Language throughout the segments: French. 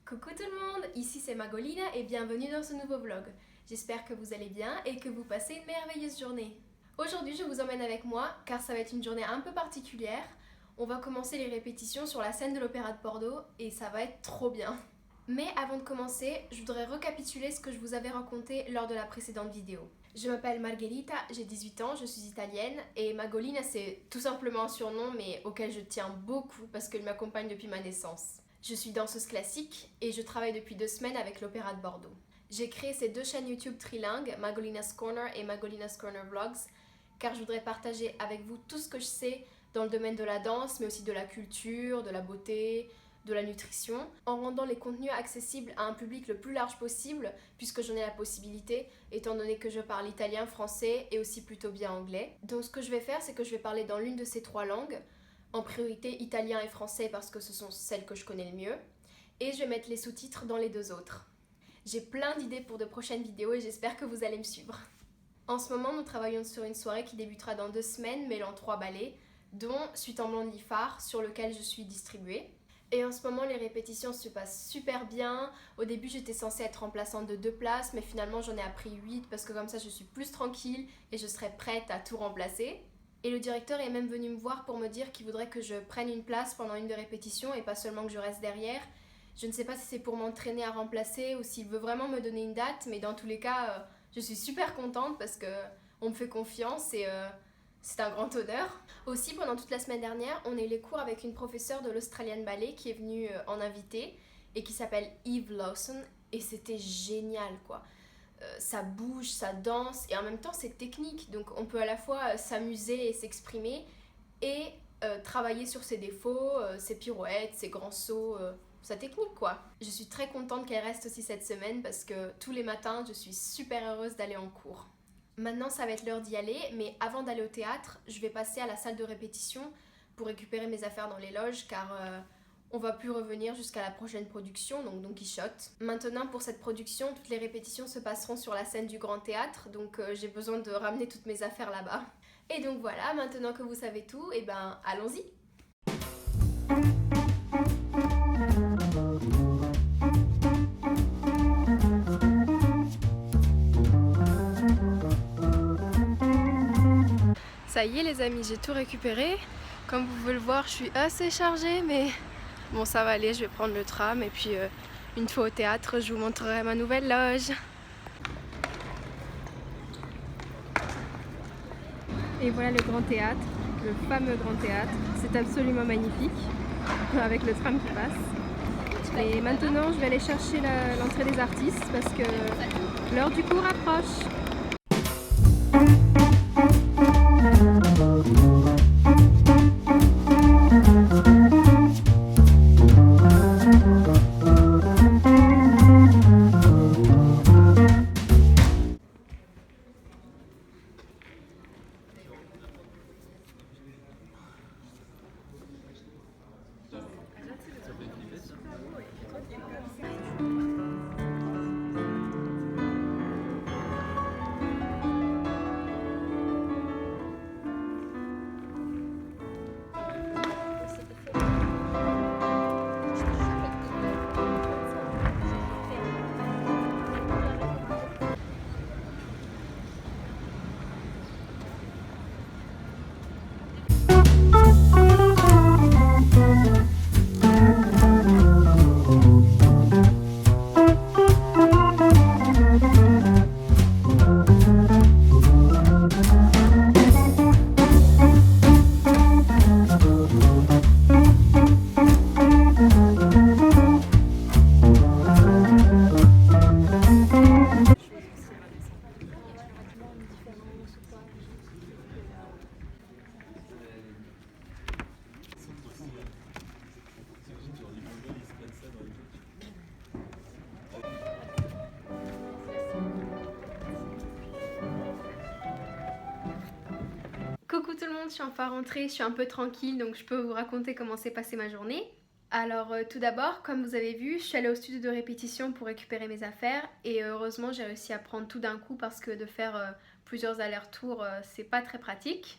Coucou tout le monde, ici c'est Magolina et bienvenue dans ce nouveau vlog. J'espère que vous allez bien et que vous passez une merveilleuse journée. Aujourd'hui je vous emmène avec moi car ça va être une journée un peu particulière. On va commencer les répétitions sur la scène de l'Opéra de Bordeaux et ça va être trop bien. Mais avant de commencer, je voudrais récapituler ce que je vous avais raconté lors de la précédente vidéo. Je m'appelle Margherita, j'ai 18 ans, je suis italienne et Magolina c'est tout simplement un surnom mais auquel je tiens beaucoup parce qu'il m'accompagne depuis ma naissance. Je suis danseuse classique et je travaille depuis 2 semaines avec l'Opéra de Bordeaux. J'ai créé ces 2 chaînes YouTube trilingues, Magolina's Corner et Magolina's Corner Vlogs, car je voudrais partager avec vous tout ce que je sais dans le domaine de la danse, mais aussi de la culture, de la beauté, de la nutrition, en rendant les contenus accessibles à un public le plus large possible, puisque j'en ai la possibilité, étant donné que je parle italien, français et aussi plutôt bien anglais. Donc ce que je vais faire, c'est que je vais parler dans l'une de ces 3 langues, en priorité italien et français parce que ce sont celles que je connais le mieux, et je vais mettre les sous-titres dans les 2 autres. J'ai plein d'idées pour de prochaines vidéos et j'espère que vous allez me suivre. En ce moment, nous travaillons sur une soirée qui débutera dans 2 semaines, mêlant 3 ballets, dont Suite en blonde phare, sur lequel je suis distribuée. Et en ce moment, les répétitions se passent super bien. Au début, j'étais censée être remplaçante de 2 places, mais finalement, j'en ai appris 8 parce que comme ça, je suis plus tranquille et je serai prête à tout remplacer. Et le directeur est même venu me voir pour me dire qu'il voudrait que je prenne une place pendant une des répétitions et pas seulement que je reste derrière. Je ne sais pas si c'est pour m'entraîner à remplacer ou s'il veut vraiment me donner une date, mais dans tous les cas, je suis super contente parce qu'on me fait confiance et c'est un grand honneur. Aussi, pendant toute la semaine dernière, on a eu les cours avec une professeure de l'Australian Ballet qui est venue en invité et qui s'appelle Eve Lawson et c'était génial quoi. Ça bouge, ça danse et en même temps c'est technique, donc on peut à la fois s'amuser et s'exprimer et travailler sur ses défauts, ses pirouettes, ses grands sauts, sa technique quoi. Je suis très contente qu'elle reste aussi cette semaine parce que tous les matins je suis super heureuse d'aller en cours. Maintenant ça va être l'heure d'y aller, mais avant d'aller au théâtre, je vais passer à la salle de répétition pour récupérer mes affaires dans les loges car on va plus revenir jusqu'à la prochaine production, donc Don Quichotte. Maintenant, pour cette production, toutes les répétitions se passeront sur la scène du Grand Théâtre, donc j'ai besoin de ramener toutes mes affaires là-bas. Et donc voilà, maintenant que vous savez tout, et ben allons-y. Ça y est les amis, j'ai tout récupéré. Comme vous pouvez le voir, je suis assez chargée, mais bon, ça va aller, je vais prendre le tram et puis une fois au théâtre, je vous montrerai ma nouvelle loge. Et voilà le Grand Théâtre, le fameux Grand Théâtre. C'est absolument magnifique, avec le tram qui passe. Et maintenant, je vais aller chercher l'entrée des artistes parce que l'heure du cours approche. Coucou tout le monde, je suis enfin rentrée, je suis un peu tranquille donc je peux vous raconter comment s'est passée ma journée. Alors tout d'abord, comme vous avez vu, je suis allée au studio de répétition pour récupérer mes affaires et heureusement j'ai réussi à prendre tout d'un coup parce que de faire plusieurs allers-retours c'est pas très pratique.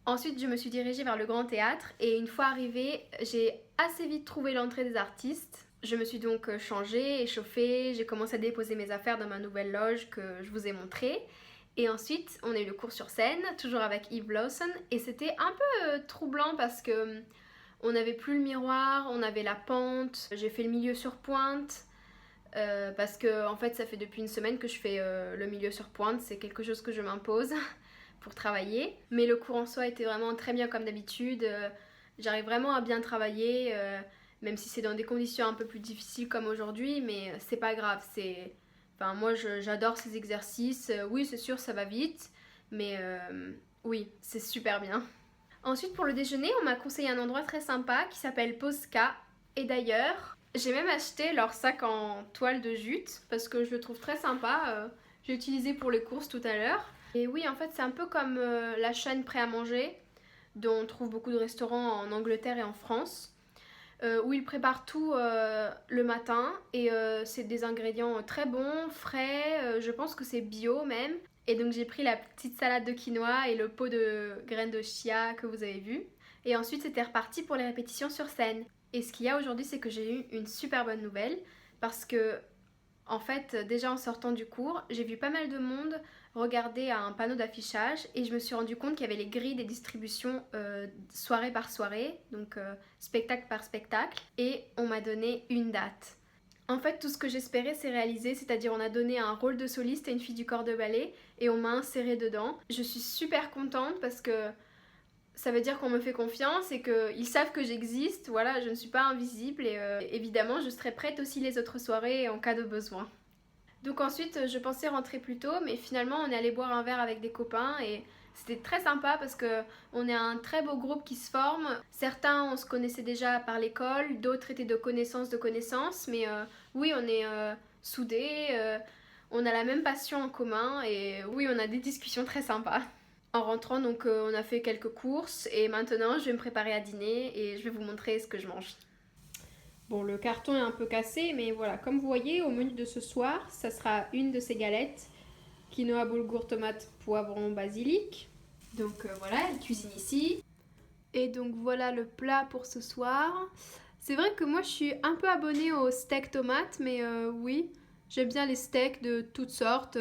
Ensuite je me suis dirigée vers le Grand Théâtre et une fois arrivée j'ai assez vite trouvé l'entrée des artistes. Je me suis donc changée, échauffée, j'ai commencé à déposer mes affaires dans ma nouvelle loge que je vous ai montrée. Et ensuite, on a eu le cours sur scène, toujours avec Yves Lawson, et c'était un peu troublant parce que on n'avait plus le miroir, on avait la pente, j'ai fait le milieu sur pointe, parce que en fait ça fait depuis une semaine que je fais le milieu sur pointe, c'est quelque chose que je m'impose pour travailler. Mais le cours en soi était vraiment très bien comme d'habitude, j'arrive vraiment à bien travailler, même si c'est dans des conditions un peu plus difficiles comme aujourd'hui, mais c'est pas grave, c'est... Enfin, moi j'adore ces exercices, oui c'est sûr ça va vite, mais oui, c'est super bien. Ensuite, pour le déjeuner, on m'a conseillé un endroit très sympa qui s'appelle Posca. Et d'ailleurs, j'ai même acheté leur sac en toile de jute parce que je le trouve très sympa. J'ai utilisé pour les courses tout à l'heure. Et oui, en fait, c'est un peu comme la chaîne Prêt à manger, dont on trouve beaucoup de restaurants en Angleterre et en France, où ils préparent tout le matin. Et c'est des ingrédients très bons, frais, je pense que c'est bio même. Et donc j'ai pris la petite salade de quinoa et le pot de graines de chia que vous avez vu. Et ensuite c'était reparti pour les répétitions sur scène. Et ce qu'il y a aujourd'hui, c'est que j'ai eu une super bonne nouvelle parce que en fait, déjà en sortant du cours, j'ai vu pas mal de monde regarder à un panneau d'affichage et je me suis rendu compte qu'il y avait les grilles des distributions soirée par soirée, donc spectacle par spectacle, et on m'a donné une date. En fait, tout ce que j'espérais s'est réalisé, c'est-à-dire on a donné un rôle de soliste à une fille du corps de ballet et on m'a insérée dedans. Je suis super contente parce que ça veut dire qu'on me fait confiance et qu'ils savent que j'existe, voilà, je ne suis pas invisible et évidemment je serai prête aussi les autres soirées en cas de besoin. Donc ensuite je pensais rentrer plus tôt mais finalement on est allé boire un verre avec des copains et c'était très sympa parce que on est un très beau groupe qui se forme. Certains on se connaissait déjà par l'école, d'autres étaient de connaissances, mais oui on est soudés, on a la même passion en commun et oui on a des discussions très sympas. En rentrant donc on a fait quelques courses et maintenant je vais me préparer à dîner et je vais vous montrer ce que je mange. Bon, le carton est un peu cassé, mais voilà, comme vous voyez, au menu de ce soir, ça sera une de ces galettes, quinoa, boulgour, tomate, poivron, basilic. Donc voilà, elle cuisine ici. Et donc voilà le plat pour ce soir. C'est vrai que moi je suis un peu abonnée au steak tomate, mais oui, j'aime bien les steaks de toutes sortes,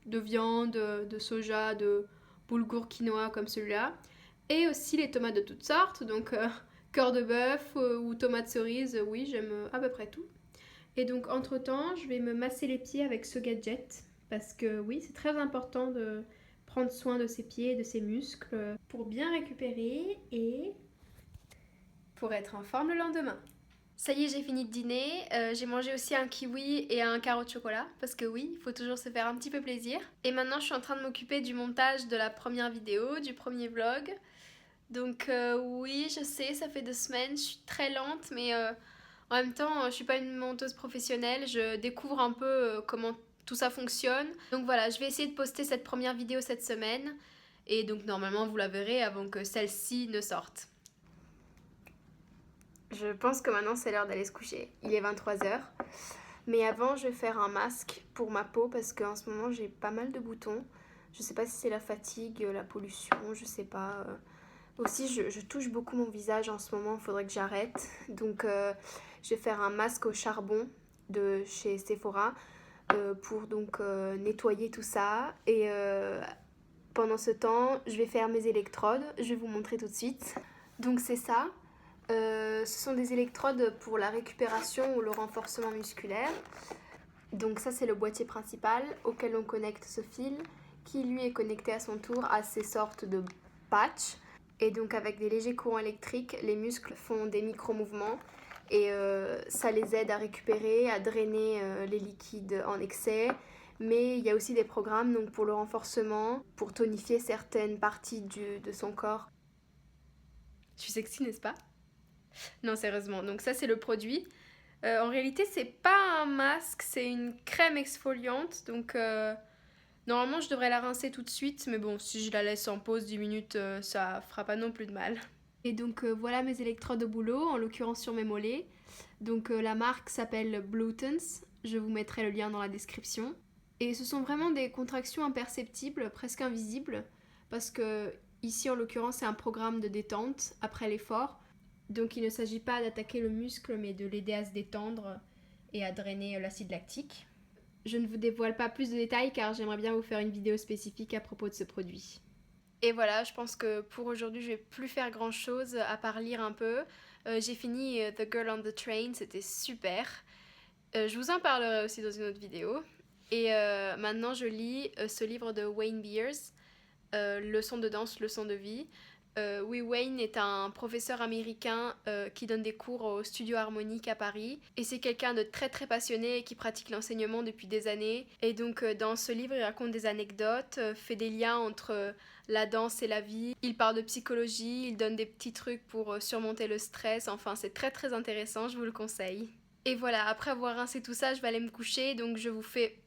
de viande, de soja, de boulgour quinoa comme celui-là. Et aussi les tomates de toutes sortes, donc cœur de bœuf ou tomates cerises, oui, j'aime à peu près tout. Et donc entre-temps, je vais me masser les pieds avec ce gadget, parce que oui, c'est très important de prendre soin de ses pieds et de ses muscles pour bien récupérer et pour être en forme le lendemain. Ça y est, j'ai fini de dîner. J'ai mangé aussi un kiwi et un carreau de chocolat, parce que oui, il faut toujours se faire un petit peu plaisir. Et maintenant, je suis en train de m'occuper du montage de la première vidéo, du premier vlog. Donc oui, je sais, ça fait 2 semaines, je suis très lente, mais en même temps, je suis pas une monteuse professionnelle, je découvre un peu comment tout ça fonctionne. Donc voilà, je vais essayer de poster cette première vidéo cette semaine, et donc normalement vous la verrez avant que celle-ci ne sorte. Je pense que maintenant c'est l'heure d'aller se coucher, il est 23h. Mais avant, je vais faire un masque pour ma peau parce qu'en ce moment j'ai pas mal de boutons. Je sais pas si c'est la fatigue, la pollution, je sais pas. Aussi, je touche beaucoup mon visage en ce moment, il faudrait que j'arrête. Donc, je vais faire un masque au charbon de chez Sephora pour donc nettoyer tout ça. Et pendant ce temps, je vais faire mes électrodes. Je vais vous montrer tout de suite. Donc, c'est ça. Ce sont des électrodes pour la récupération ou le renforcement musculaire. Donc ça, c'est le boîtier principal auquel on connecte ce fil qui lui est connecté à son tour à ces sortes de patchs. Et donc avec des légers courants électriques, les muscles font des micro-mouvements et ça les aide à récupérer, à drainer les liquides en excès. Mais il y a aussi des programmes donc, pour le renforcement, pour tonifier certaines parties de son corps. Je suis sexy, n'est-ce pas ? Non, sérieusement. Donc ça, c'est le produit. En réalité, c'est pas un masque, c'est une crème exfoliante. Donc normalement, je devrais la rincer tout de suite. Mais bon, si je la laisse en pause 10 minutes, ça fera pas non plus de mal. Et donc voilà mes électrodes au boulot, en l'occurrence sur mes mollets. Donc la marque s'appelle Bluetons. Je vous mettrai le lien dans la description. Et ce sont vraiment des contractions imperceptibles, presque invisibles. Parce que ici, en l'occurrence, c'est un programme de détente après l'effort. Donc il ne s'agit pas d'attaquer le muscle mais de l'aider à se détendre et à drainer l'acide lactique. Je ne vous dévoile pas plus de détails car j'aimerais bien vous faire une vidéo spécifique à propos de ce produit. Et voilà, je pense que pour aujourd'hui, je vais plus faire grand chose à part lire un peu. J'ai fini The Girl on the Train, c'était super. Je vous en parlerai aussi dans une autre vidéo. Et maintenant, je lis ce livre de Wayne Beers, Leçon de danse, leçon de vie. Oui, Wayne est un professeur américain qui donne des cours au Studio Harmonique à Paris. Et c'est quelqu'un de très très passionné et qui pratique l'enseignement depuis des années. Et donc dans ce livre, il raconte des anecdotes, fait des liens entre la danse et la vie. Il parle de psychologie, il donne des petits trucs pour surmonter le stress. Enfin, c'est très très intéressant, je vous le conseille. Et voilà, après avoir rincé tout ça, je vais aller me coucher. Donc je vous fais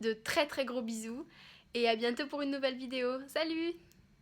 de très très gros bisous. Et à bientôt pour une nouvelle vidéo. Salut!